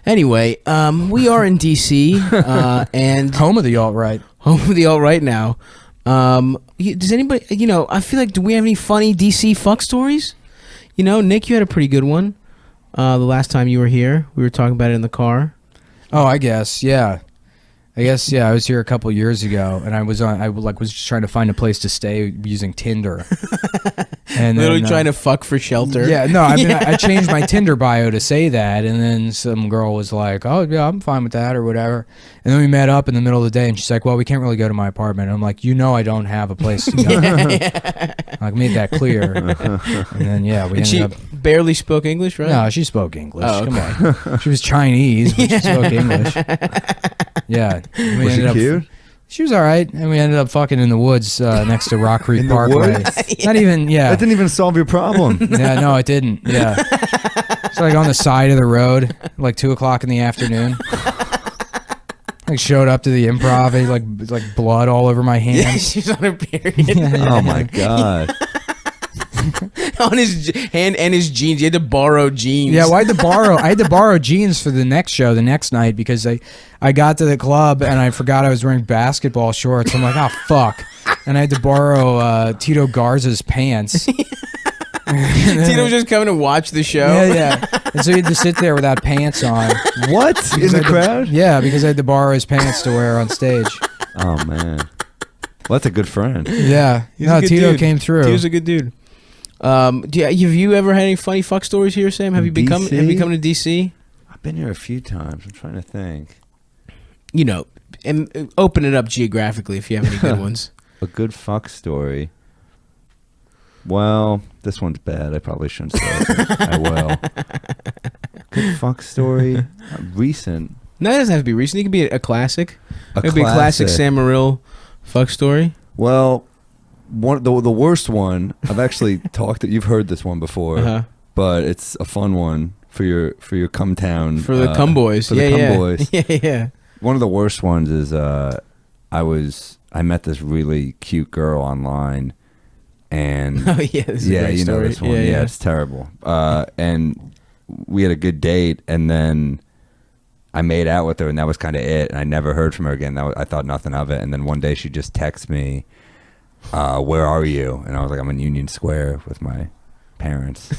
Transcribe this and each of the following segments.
Anyway, we are in DC and home of the alt-right. Home of the alt-right now. Does anybody, I feel like, do we have any funny DC fuck stories? Nick, you had a pretty good one the last time you were here. We were talking about it in the car. Oh, I guess, yeah. I was here a couple years ago, and I was just trying to find a place to stay using Tinder. And literally trying to fuck for shelter. Yeah, no, I mean, I changed my Tinder bio to say that, and then some girl was like, "Oh, yeah, I'm fine with that," or whatever. And then we met up in the middle of the day, and she's like, "Well, we can't really go to my apartment." And I'm like, I don't have a place to go. I made that clear. And then, we ended up... barely spoke English, right? No, she spoke English. Oh, okay. Come on. She was Chinese, but she spoke English. Yeah. Was she cute? She was all right, and we ended up fucking in the woods next to Rock Creek Parkway. Not even, That didn't even solve your problem. Yeah, no, it didn't. Yeah. It's like on the side of the road, like 2 o'clock in the afternoon. Like showed up to the Improv, and like blood all over my hands. Yeah, she's on her period. Oh my God. On his hand and his jeans. You had to borrow jeans. Yeah, well, I had to borrow jeans for the next show, the next night, because I got to the club and I forgot I was wearing basketball shorts. I'm like, oh fuck, and I had to borrow Tito Garza's pants. Tito was just coming to watch the show. Yeah. And so he had to sit there without pants on. What? In the crowd? Yeah, because I had to borrow his pants to wear on stage. Oh man, well, that's a good friend. Yeah, Tito dude. came through. Tito's a good dude. Have you ever had any funny fuck stories here, Sam? Have you come to DC? I've been here a few times. I'm trying to think. And open it up geographically if you have any good ones. A good fuck story. Well, this one's bad. I probably shouldn't say it. I will. Good fuck story. Recent. No, it doesn't have to be recent. It could be a classic. It could be a classic. classic Sam Morrill fuck story. Well, the worst one, I've actually you've heard this one before, but it's a fun one for your cum town. For the cum boys. For the cum boys. Yeah. One of the worst ones is I met this really cute girl online, and this is a great story. This one. Yeah, it's terrible. And we had a good date, and then I made out with her, and that was kind of it. And I never heard from her again. I thought nothing of it. And then one day she just texted me, "Where are you?" And I was like, "I'm in Union Square with my parents."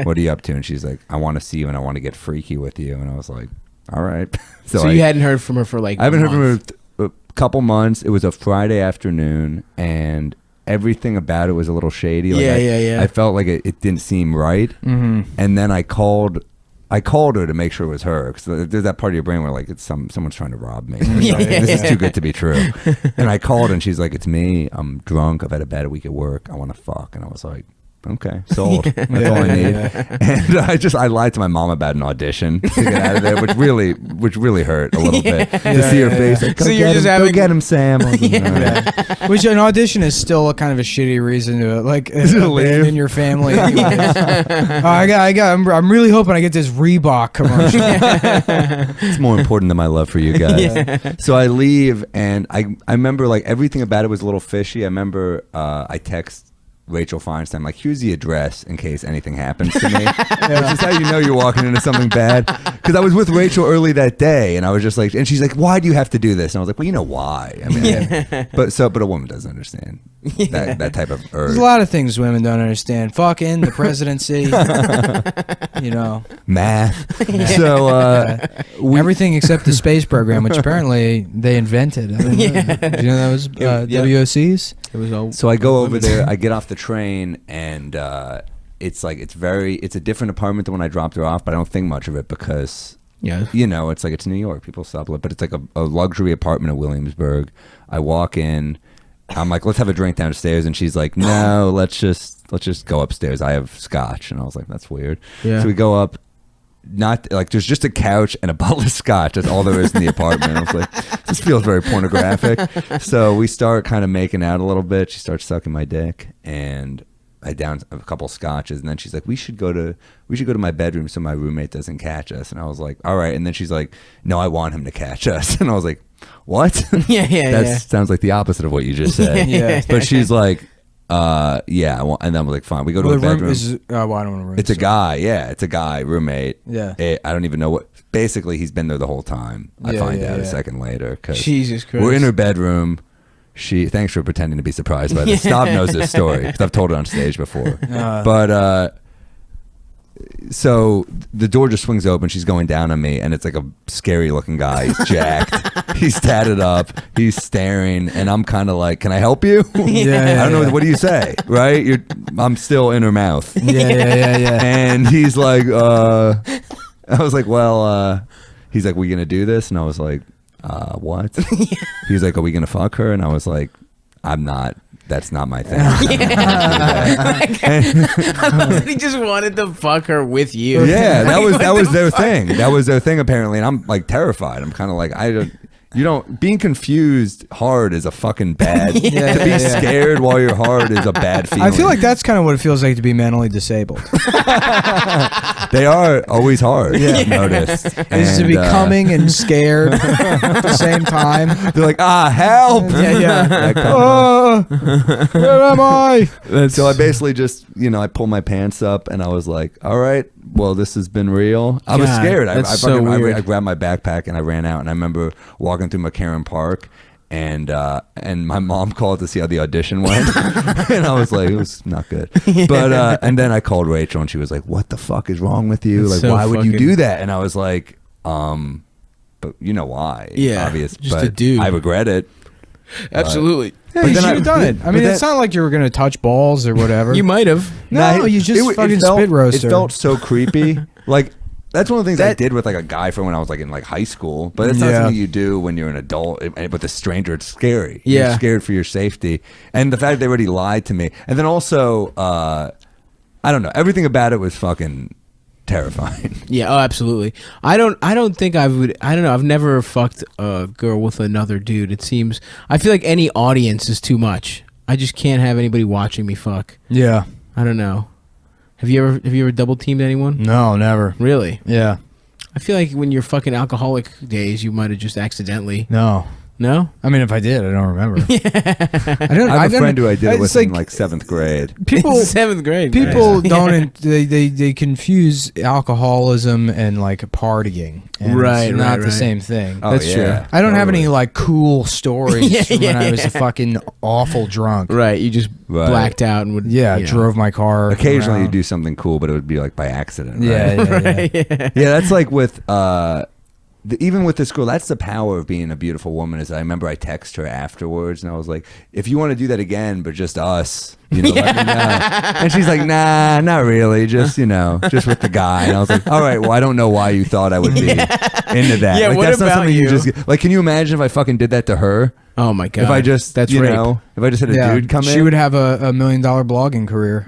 What are you up to? And she's like, "I want to see you, and I want to get freaky with you." And I was like, "All right." So you hadn't heard from her for like I haven't heard from her a couple months. It was a Friday afternoon, and everything about it was a little shady. Like I felt like it didn't seem right. Mm-hmm. And then I called her to make sure it was her, because there's that part of your brain where like it's someone's trying to rob me. This is too good to be true. And I called, and she's like, "It's me. I'm drunk. I've had a bad week at work. I want to fuck." And I was like, "Okay, sold. That's all I need." And I lied to my mom about an audition to get out of there, which really hurt a little bit to see her face. Like, so you're just go get him, Sam. I was like, Which an audition is still a kind of a shitty reson to like abandon your family. I'm really hoping I get this Reebok commercial. It's more important than my love for you guys. So I leave, and I remember like everything about it was a little fishy. I remember I text Rachel Feinstein, like, "Here's the address in case anything happens to me." Which is how you know you're walking into something bad. Because I was with Rachel early that day, and I was just like, and she's like, "Why do you have to do this?" And I was like, "Well, you know why." I mean, but a woman doesn't understand that type of urge. There's a lot of things women don't understand. Fucking the presidency, math. So everything except the space program, which apparently they invented. Did you know that was WOCs? It was all. So I go over there. I get off the train, and it's a different apartment than when I dropped her off, but I don't think much of it because it's like it's New York. People sublet, but it's like a luxury apartment in Williamsburg. I walk in. I'm like, "Let's have a drink downstairs," and she's like, "No, let's just go upstairs. I have scotch." And I was like, "That's weird." Yeah. So we go up. Not like there's just a couch and a bottle of scotch. That's all there is in the apartment. I was like, this feels very pornographic. So we start kind of making out a little bit. She starts sucking my dick, and I down a couple scotches, and then she's like, we should go to my bedroom so my roommate doesn't catch us. And I was like, all right. And then she's like, "No, I want him to catch us." And I was like, "What?" That sounds like the opposite of what you just said. Yeah. But she's like, Yeah, and then we're like, fine. We go to Well, a the room bedroom. is, I don't know room. It's a guy. Yeah, it's a guy roommate. Yeah. I don't even know what. Basically, he's been there the whole time. I find out a second later. Jesus Christ. We're in her bedroom. Thanks for pretending to be surprised by this. Stav knows this story because I've told it on stage before. But so the door just swings open. She's going down on me, and it's like a scary looking guy. He's jacked. He's tatted up. He's staring, and I'm kind of like, "Can I help you?" I don't know. What do you say? Right? I'm still in her mouth. Yeah. And he's like, I was like, well, he's like, we gonna do this? And I was like, what? He's like, are we gonna fuck her? And I was like, I'm not. That's not my thing. He just wanted to fuck her with you. Yeah, that was their thing. That was their thing apparently, and I'm like terrified. I'm kind of like, being confused hard is a fucking bad. To be scared while you're hard is a bad feeling. I feel like that's kind of what it feels like to be mentally disabled. They are always hard. Yeah, I've noticed. Is to be coming and scared at the same time. They're like, help! Yeah. Where am I? So I basically just, I pulled my pants up and I was like, all right, well, this has been real. I was scared. I grabbed my backpack and I ran out. And I remember walking through McCarran Park, and my mom called to see how the audition went. And I was like, it was not good. But and then I called Rachel, and she was like, what the fuck is wrong with you? That's like, so why would you do that? And I was like, but you know why? Yeah, obvious. just but a dude. I regret it. Absolutely. Yeah, you should have done it. I mean, it's not like you were going to touch balls or whatever. You might have. No, you just fucking spit roaster. It felt so creepy. Like, that's one of the things I did with like a guy from when I was like in like high school. But it's not something you do when you're an adult with a stranger. It's scary. Yeah. You're scared for your safety. And the fact they already lied to me. And then also, I don't know. Everything about it was fucking terrifying. Yeah, absolutely. I don't think I would. I don't know. I've never fucked a girl with another dude. It seems. I feel like any audience is too much. I just can't have anybody watching me fuck. Yeah. I don't know. Have you ever double teamed anyone? No, never. Really? Yeah. I feel like when you're fucking alcoholic days, you might have just accidentally. No. No? I mean, if I did, I don't remember. I have a friend who I did it with in like 7th grade. People, 7th grade. People don't. They confuse alcoholism and like partying. And it's not the same thing. Oh, that's true. I don't have any like cool stories from when I was a fucking awful drunk. Right. You just blacked out and would. Drove my car. Occasionally around. you do something cool, but it would be like by accident. Right? Yeah. Yeah, that's like with. Even with this girl, that's the power of being a beautiful woman. Is I remember I text her afterwards, and I was like, "If you want to do that again, but just us, let me know." And she's like, "Nah, not really. Just just with the guy." And I was like, "All right, well, I don't know why you thought I would be into that. Yeah, like, what that's about not something you? just like. Can you imagine if I fucking did that to her? Oh my god! If I just that's rape. rape. If I just had a dude come in, she would have a $1 million blogging career.